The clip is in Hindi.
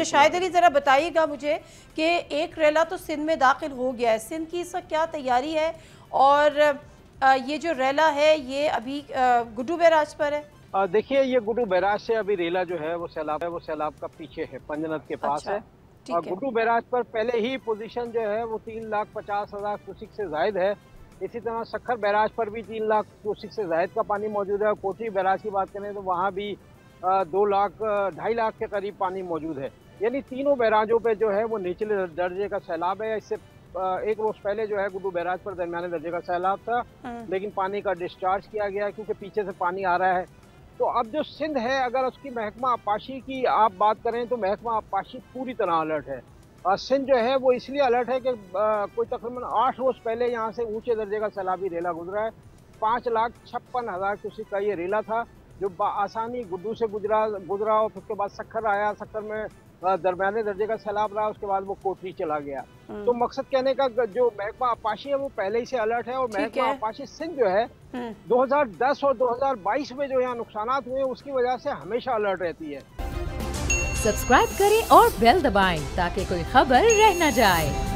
अच्छा शाहिद अली, ज़रा बताइएगा मुझे कि एक रेला तो सिंध में दाखिल हो गया है, सिंध की इस वक्त क्या तैयारी है और ये जो रेला है ये अभी गुड्डू बैराज पर है? देखिए, ये गुड्डू बैराज से अभी रेला जो है वो सैलाब का पीछे है, पंजनद के पास अच्छा, है। और ठीक है। गुड्डू बैराज पर पहले ही पोजीशन जो है वो 3,50,000 क्यूसिक से जायद है। इसी तरह सक्खर बैराज पर भी 3 लाख क्यूसिक से जायद का पानी मौजूद है। और कोटरी बैराज की बात करें तो वहाँ भी 2 लाख 2.5 लाख के करीब पानी मौजूद है। यानी तीनों बैराजों पे जो है वो निचले दर्जे का सैलाब है। इससे एक रोज पहले जो है गुड्डू बैराज पर दरमियाने दर्जे का सैलाब था, लेकिन पानी का डिस्चार्ज किया गया क्योंकि पीछे से पानी आ रहा है। तो अब जो सिंध है, अगर उसकी महकमा आपाशी की आप बात करें तो महकमा आपाशी पूरी तरह अलर्ट है। सिंध जो है वो इसलिए अलर्ट है कि कोई तकरीबन 8 रोज पहले यहाँ से ऊंचे दर्जे का सैलाबी रेला गुजरा है। 5,56,000 क्यूसिक का ये रेला था जो आसानी गुड्डू से गुजरा और उसके बाद सक्खर आया। सक्खर में दरमियाने दर्जे का सैलाब रहा, उसके बाद वो कोटरी चला गया। तो मकसद कहने का जो महकमा आपाशी है वो पहले ही से अलर्ट है। और महकमा आपाशी सिंध जो है 2010 और 2022 में जो यहाँ नुकसान हुए उसकी वजह से हमेशा अलर्ट रहती है। सब्सक्राइब करें और बेल दबाएं ताकि कोई खबर रह न जाए।